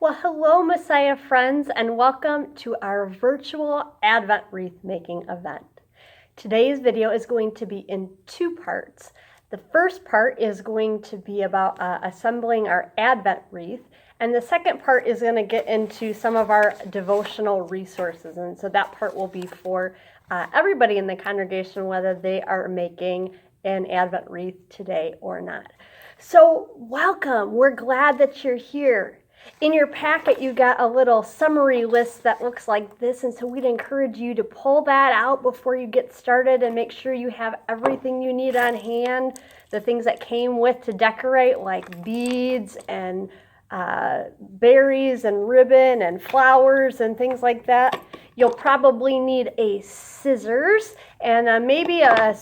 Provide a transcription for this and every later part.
Well, hello, Messiah friends, and welcome to our virtual Advent wreath making event. Today's video is going to be in two parts. The first part is going to be about assembling our Advent wreath, and the second part is going to get into some of our devotional resources. And so that part will be for everybody in the congregation, whether they are making an Advent wreath today or not. So welcome. We're glad that you're here. In your packet, you got a little summary list that looks like this, and so we'd encourage you to pull that out before you get started and make sure you have everything you need on hand. The things that came with to decorate, like beads and berries and ribbon and flowers and things like that. You'll probably need a scissors and maybe a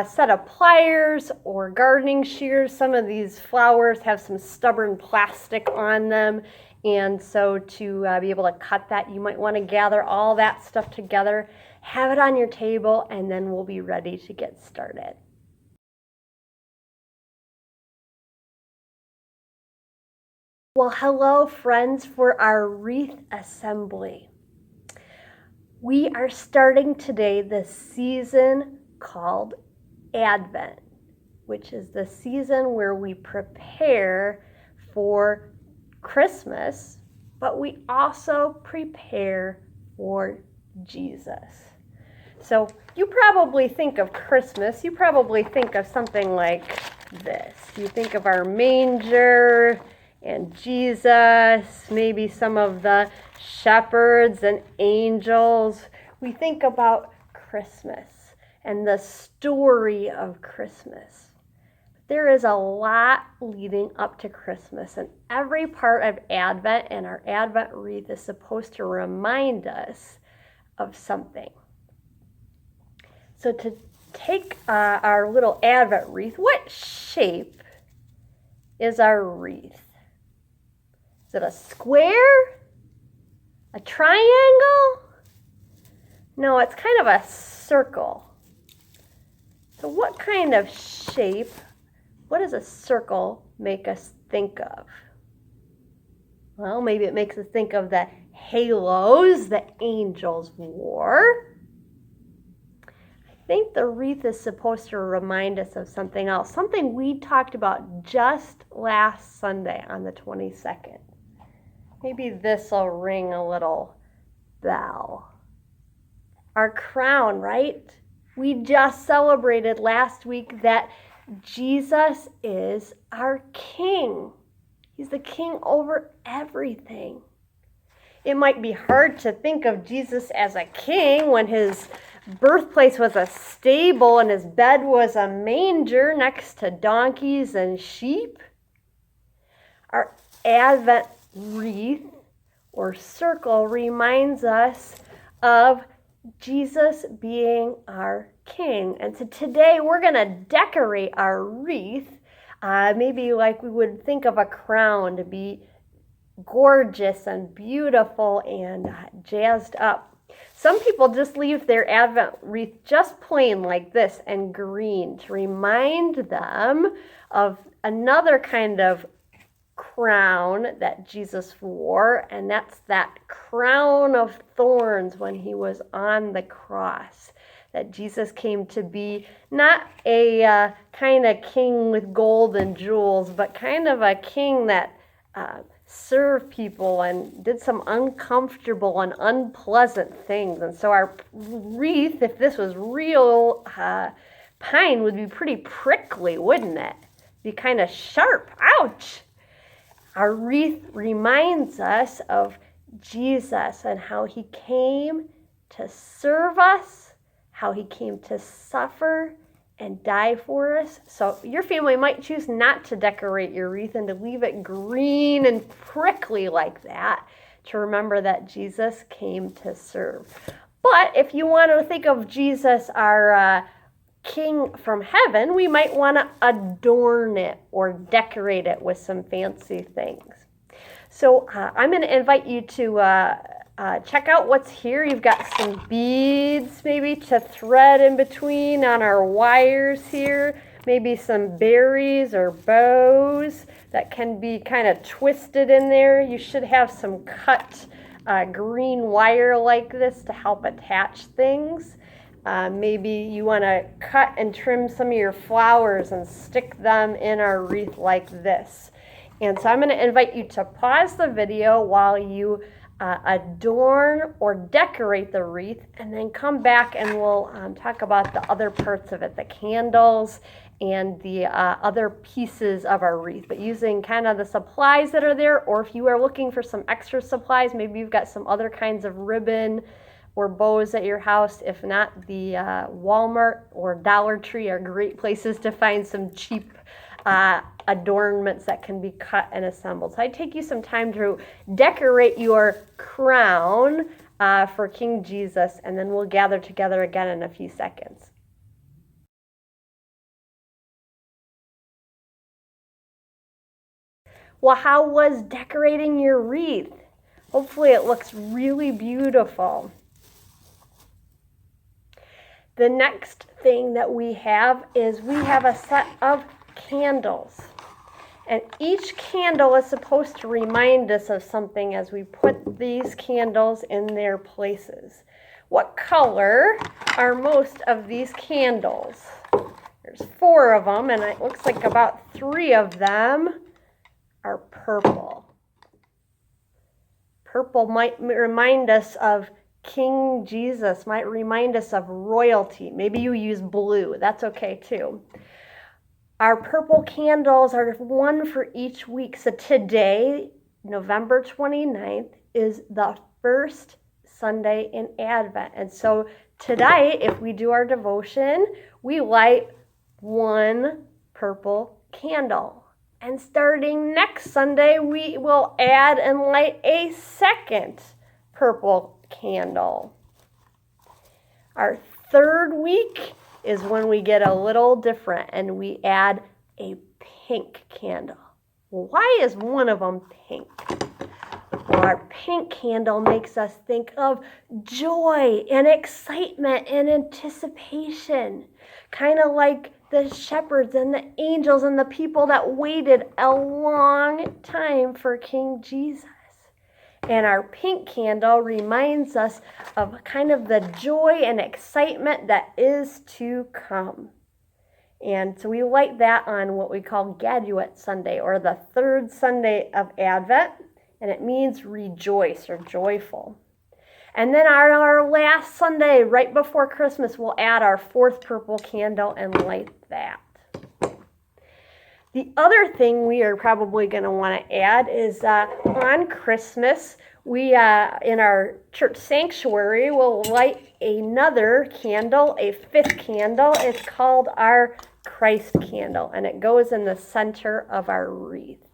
set of pliers or gardening shears. Some of these flowers have some stubborn plastic on them, and so to be able to cut that, you might want to gather all that stuff together, have it on your table, and then we'll be ready to get started. Well, hello friends for our wreath assembly. We are starting today the season called Advent, which is the season where we prepare for Christmas, but we also prepare for Jesus. So you probably think of Christmas, you probably think of something like this. You think of our manger and Jesus, maybe some of the shepherds and angels. We think about Christmas and the story of Christmas. There is a lot leading up to Christmas, and every part of Advent and our Advent wreath is supposed to remind us of something. So to take our little Advent wreath, what shape is our wreath? Is it a square? A triangle? No, it's kind of a circle. So what kind of shape, what does a circle make us think of? Well, maybe it makes us think of the halos the angels wore. I think the wreath is supposed to remind us of something else, something we talked about just last Sunday on the 22nd. Maybe this will ring a little bell. Our crown, right? We just celebrated last week that Jesus is our King. He's the King over everything. It might be hard to think of Jesus as a king when his birthplace was a stable and his bed was a manger next to donkeys and sheep. Our Advent wreath or circle reminds us of Jesus being our King. And so today we're going to decorate our wreath, maybe like we would think of a crown, to be gorgeous and beautiful and jazzed up. Some people just leave their Advent wreath just plain like this and green to remind them of another kind of crown that Jesus wore, and that's that crown of thorns when he was on the cross. That Jesus came to be not a kind of king with gold and jewels, but kind of a king that served people and did some uncomfortable and unpleasant things. And so our wreath, if this was real pine, would be pretty prickly, wouldn't it? Be kind of sharp. Ouch! Our wreath reminds us of Jesus and how he came to serve us, how he came to suffer and die for us. So your family might choose not to decorate your wreath and to leave it green and prickly like that, to remember that Jesus came to serve. But if you want to think of Jesus, our King from heaven, we might want to adorn it or decorate it with some fancy things. So I'm going to invite you to check out what's here. You've got some beads maybe to thread in between on our wires here. maybe some berries or bows that can be kind of twisted in there. You should have some cut green wire like this to help attach things. Maybe you want to cut and trim some of your flowers and stick them in our wreath like this. And so I'm going to invite you to pause the video while you adorn or decorate the wreath, and then come back and we'll talk about the other parts of it, the candles and the other pieces of our wreath, but using kind of the supplies that are there, or if you are looking for some extra supplies, maybe you've got some other kinds of ribbon or bows at your house. If not, the Walmart or Dollar Tree are great places to find some cheap adornments that can be cut and assembled. So I'd take you some time to decorate your crown for King Jesus, and then we'll gather together again in a few seconds. Well, how was decorating your wreath? Hopefully it looks really beautiful. The next thing that we have is we have a set of candles. And each candle is supposed to remind us of something as we put these candles in their places. What color are most of these candles? There's 4 of them, and it looks like about 3 of them are purple. Purple might remind us of King Jesus, might remind us of royalty. Maybe you use blue. That's okay too. Our purple candles are 1 for each week. So today, November 29th, is the first Sunday in Advent. And so tonight, if we do our devotion, we light 1 purple candle. And starting next Sunday, we will add and light a 2nd purple candle. Our 3rd week is when we get a little different and we add a pink candle. Well, why is one of them pink? Well, our pink candle makes us think of joy and excitement and anticipation, kind of like the shepherds and the angels and the people that waited a long time for King Jesus. And our pink candle reminds us of kind of the joy and excitement that is to come. And so we light that on what we call Gadget Sunday, or the 3rd Sunday of Advent, and it means rejoice or joyful. And then our last Sunday, right before Christmas, we'll add our 4th purple candle and light that. The other thing we are probably going to want to add is on Christmas, we in our church sanctuary will light another candle, a 5th candle. It's called our Christ candle, and it goes in the center of our wreath.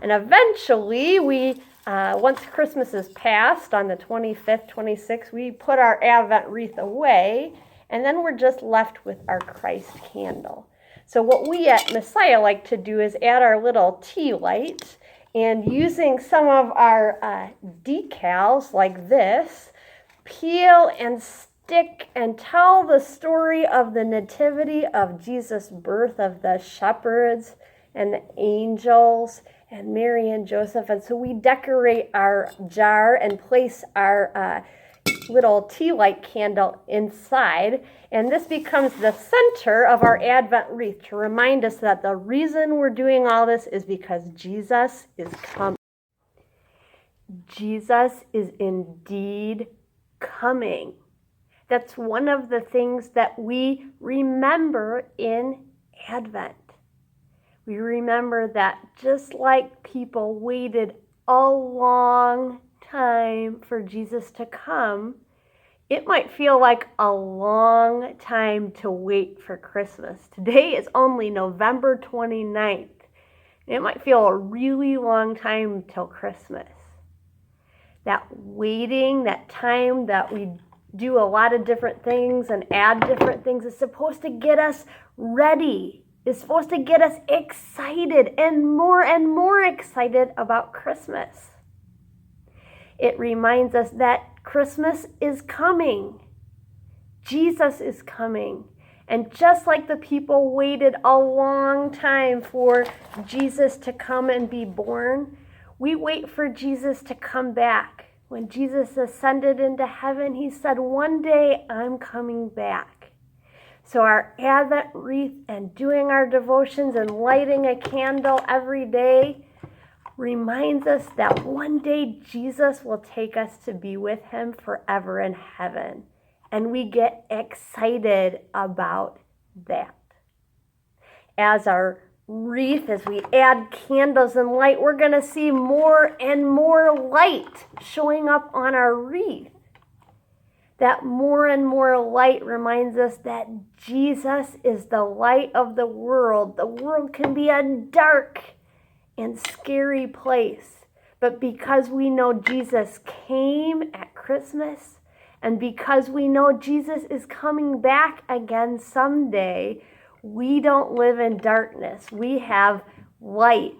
And eventually, we once Christmas is past on the 25th, 26th, we put our Advent wreath away, and then we're just left with our Christ candle. So what we at Messiah like to do is add our little tea light, and using some of our decals like this, peel and stick and tell the story of the nativity of Jesus' birth, of the shepherds and the angels and Mary and Joseph. And so we decorate our jar and place our little tea light candle inside, and this becomes the center of our Advent wreath to remind us that the reason we're doing all this is because Jesus is coming. Jesus is indeed coming. That's one of the things that we remember in Advent. We remember that just like people waited a long time for Jesus to come, it might feel like a long time to wait for Christmas. Today is only November 29th. It might feel a really long time till Christmas. That waiting, that time that we do a lot of different things and add different things is supposed to get us ready. It's supposed to get us excited and more excited about Christmas. It reminds us that Christmas is coming. Jesus is coming. And just like the people waited a long time for Jesus to come and be born, we wait for Jesus to come back. When Jesus ascended into heaven, he said, one day I'm coming back. So our Advent wreath and doing our devotions and lighting a candle every day reminds us that one day Jesus will take us to be with him forever in heaven. And we get excited about that. As our wreath, as we add candles and light, we're going to see more and more light showing up on our wreath. That more and more light reminds us that Jesus is the light of the world. The world can be a dark and scary place, but because we know Jesus came at Christmas, and because we know Jesus is coming back again someday, we don't live in darkness. We have light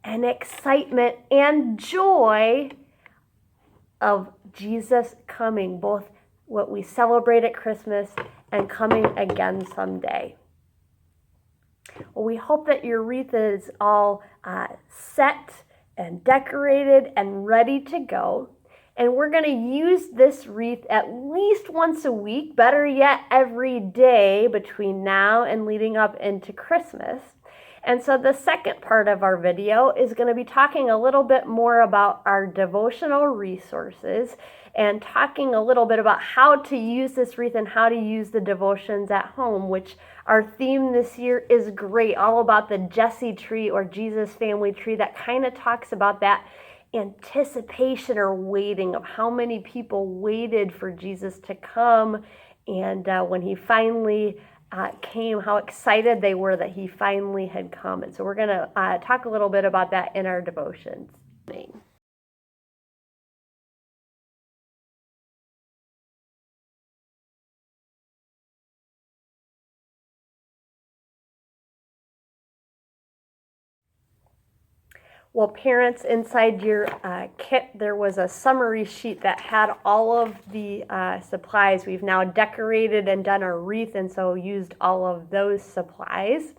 and excitement and joy of Jesus coming, both what we celebrate at Christmas and coming again someday. Well, we hope that your wreath is all set and decorated and ready to go. And we're going to use this wreath at least once a week, better yet every day between now and leading up into Christmas. And so the second part of our video is going to be talking a little bit more about our devotional resources and talking a little bit about how to use this wreath and how to use the devotions at home, which our theme this year is great, all about the Jesse tree or Jesus family tree. That kind of talks about that anticipation or waiting of how many people waited for Jesus to come, and when he finally came, how excited they were that he finally had come. And so we're going to talk a little bit about that in our devotions. Well, parents, inside your kit, there was a summary sheet that had all of the supplies. We've now decorated and done our wreath, and so used all of those supplies.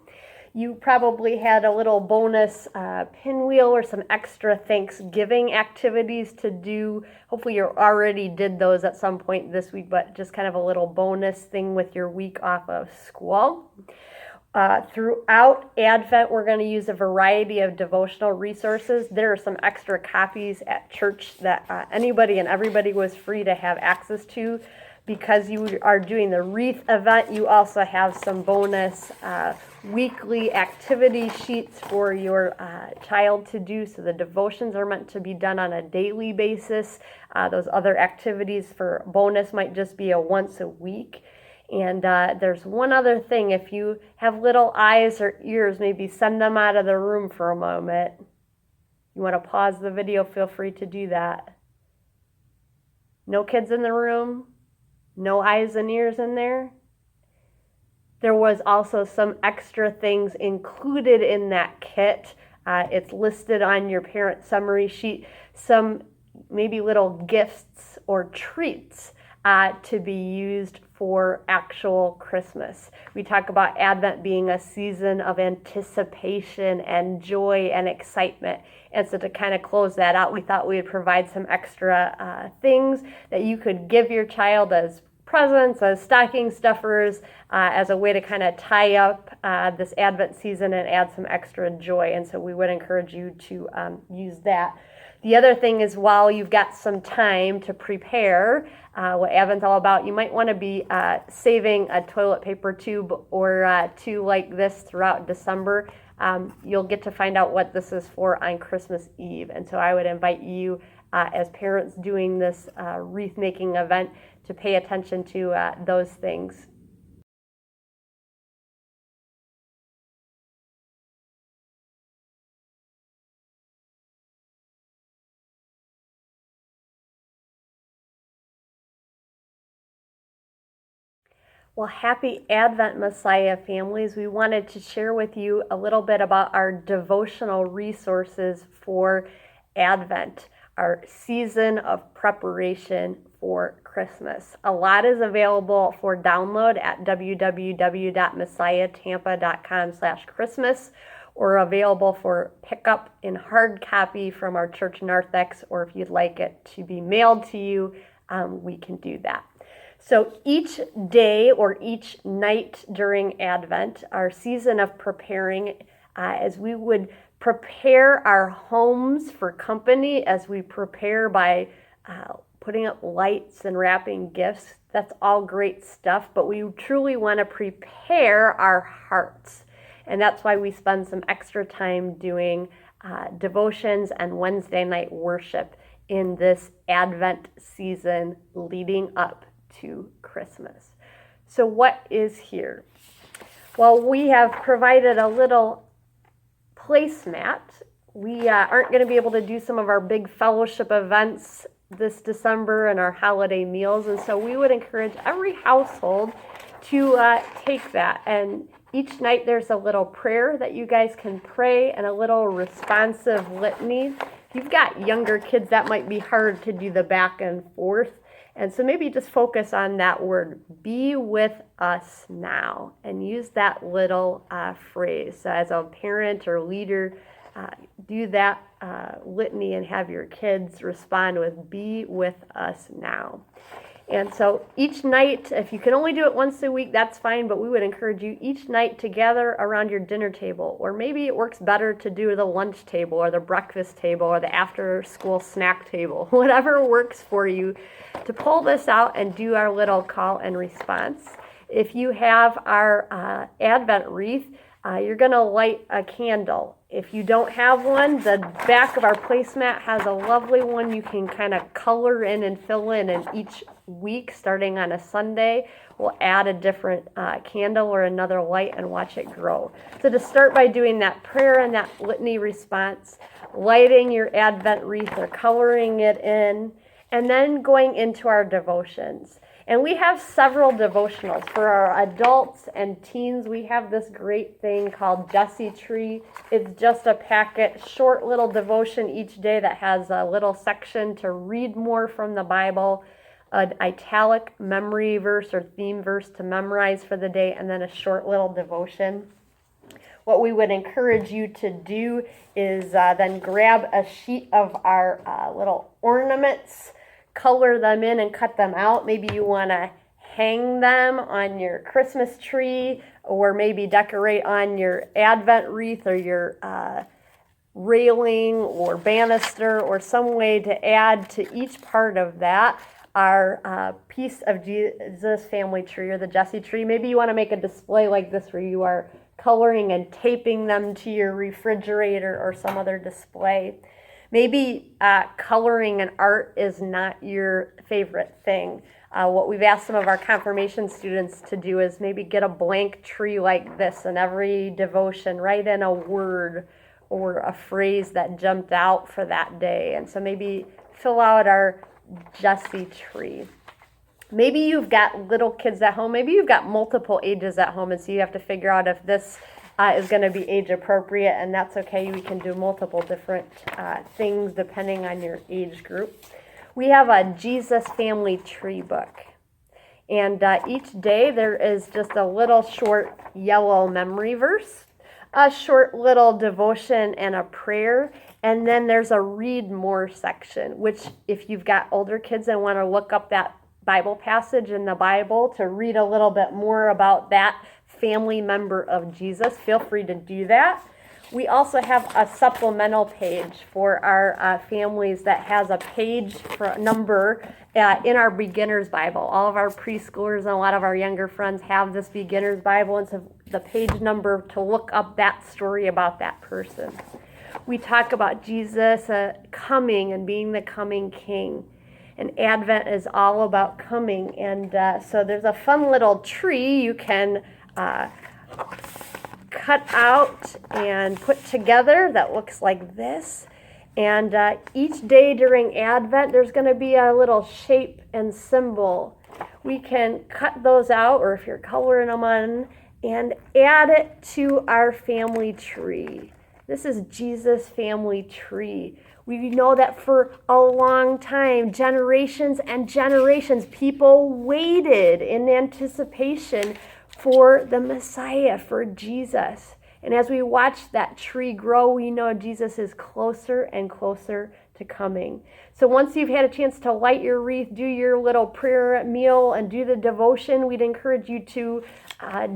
You probably had a little bonus pinwheel or some extra Thanksgiving activities to do. Hopefully you already did those at some point this week, but just kind of a little bonus thing with your week off of school. Throughout Advent, we're going to use a variety of devotional resources. There are some extra copies at church that anybody and everybody was free to have access to. Because you are doing the wreath event, you also have some bonus weekly activity sheets for your child to do. So the devotions are meant to be done on a daily basis. Those other activities for bonus might just be a once a week. And there's one other thing. If you have little eyes or ears, maybe send them out of the room for a moment. You want to pause the video, feel free to do that. No kids in the room? No eyes and ears in there? There was also some extra things included in that kit. It's listed on your parent summary sheet. Some maybe little gifts or treats to be used for actual Christmas. We talk about Advent being a season of anticipation and joy and excitement. And so to kind of close that out, we thought we would provide some extra things that you could give your child as presents, as stocking stuffers, as a way to kind of tie up this Advent season and add some extra joy. And so we would encourage you to use that. The other thing is, while you've got some time to prepare what Advent's all about, you might want to be saving a toilet paper tube or two like this throughout December. You'll get to find out what this is for on Christmas Eve. And so I would invite you as parents doing this wreath making event to pay attention to those things. Well, happy Advent, Messiah families. We wanted to share with you a little bit about our devotional resources for Advent, our season of preparation for Christmas. A lot is available for download at www.messiahtampa.com/Christmas, or available for pickup in hard copy from our church narthex, or if you'd like it to be mailed to you, we can do that. So each day or each night during Advent, our season of preparing, as we would prepare our homes for company, as we prepare by putting up lights and wrapping gifts, that's all great stuff, but we truly want to prepare our hearts. And that's why we spend some extra time doing devotions and Wednesday night worship in this Advent season leading up to Christmas. So what is here? Well, we have provided a little placemat. We aren't going to be able to do some of our big fellowship events this December and our holiday meals, and so we would encourage every household to take that. And each night there's a little prayer that you guys can pray and a little responsive litany. If you've got younger kids, that might be hard to do the back and forth. And so maybe just focus on that word, be with us now, and use that little phrase. So as a parent or leader, do that litany and have your kids respond with, be with us now. And so each night, if you can only do it once a week, that's fine, but we would encourage you each night to gather around your dinner table, or maybe it works better to do the lunch table or the breakfast table or the after school snack table, whatever works for you, to pull this out and do our little call and response. If you have our Advent wreath, you're going to light a candle. If you don't have one, the back of our placemat has a lovely one you can kind of color in and fill in, and each week, starting on a Sunday, we'll add a different candle or another light and watch it grow. So to start by doing that prayer and that litany response, lighting your Advent wreath or coloring it in, and then going into our devotions. And we have several devotionals. For our adults and teens, we have this great thing called Jesse Tree. It's just a packet, short little devotion each day that has a little section to read more from the Bible, an italic memory verse or theme verse to memorize for the day, and then a short little devotion. What we would encourage you to do is then grab a sheet of our little ornaments, color them in and cut them out. Maybe you want to hang them on your Christmas tree, or maybe decorate on your Advent wreath or your railing or banister, or some way to add to each part of that our piece of Jesus family tree or the Jesse tree. Maybe you want to make a display like this where you are coloring and taping them to your refrigerator or some other display. Maybe coloring and art is not your favorite thing. What we've asked some of our confirmation students to do is maybe get a blank tree like this, and every devotion write in a word or a phrase that jumped out for that day. And so maybe fill out our Jesse tree. Maybe you've got little kids at home. Maybe you've got multiple ages at home, and so you have to figure out if this is going to be age appropriate, and that's okay. We can do multiple different things depending on your age group. We have a Jesus Family Tree book, and each day there is just a little short yellow memory verse, a short little devotion and a prayer, and then there's a read more section, which if you've got older kids and want to look up that Bible passage in the Bible to read a little bit more about that family member of Jesus, feel free to do that. We also have a supplemental page for our families that has a page for number in our beginner's Bible. All of our preschoolers and a lot of our younger friends have this beginner's Bible, and so the page number to look up that story about that person. We talk about Jesus coming and being the coming King. And Advent is all about coming. And so there's a fun little tree you can cut out and put together that looks like this. And each day during Advent, there's going to be a little shape and symbol. We can cut those out, or if you're coloring them on, and add it to our family tree. This is Jesus' family tree. We know that for a long time, generations and generations, people waited in anticipation for the Messiah, for Jesus. And as we watch that tree grow, we know Jesus is closer and closer to coming. So once you've had a chance to light your wreath, do your little prayer meal, and do the devotion, we'd encourage you to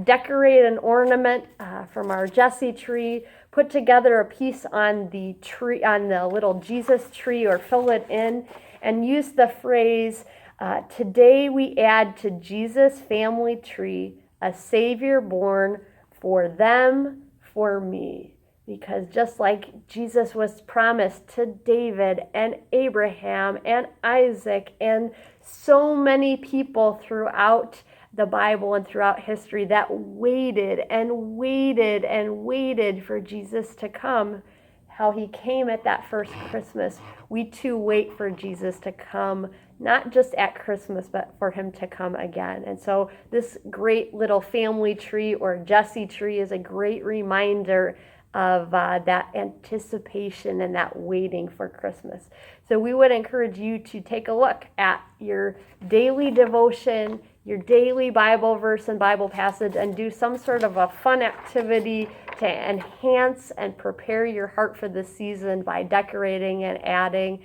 decorate an ornament from our Jesse tree. Put together a piece on the tree, on the little Jesus tree, or fill it in, and use the phrase, today we add to Jesus' family tree a Savior born for them, for me. Because just like Jesus was promised to David and Abraham and Isaac and so many people throughout the Bible and throughout history that waited and waited and waited for Jesus to come, how he came at that first Christmas, we too wait for Jesus to come, not just at Christmas, but for him to come again. And so this great little family tree, or Jesse tree, is a great reminder of that anticipation and that waiting for Christmas. So we would encourage you to take a look at your daily devotion, your daily Bible verse and Bible passage, and do some sort of a fun activity to enhance and prepare your heart for the season by decorating and adding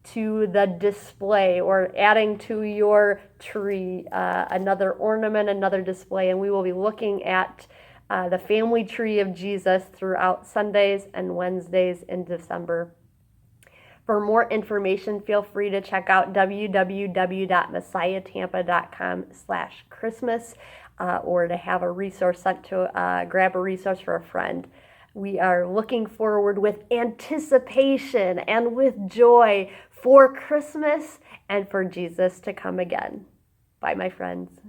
to the display, or adding to your tree another ornament, another display. And we will be looking at the family tree of Jesus throughout Sundays and Wednesdays in December. For more information, feel free to check out www.messiahtampa.com/Christmas, or to have a resource sent to grab a resource for a friend. We are looking forward with anticipation and with joy for Christmas and for Jesus to come again. Bye, my friends.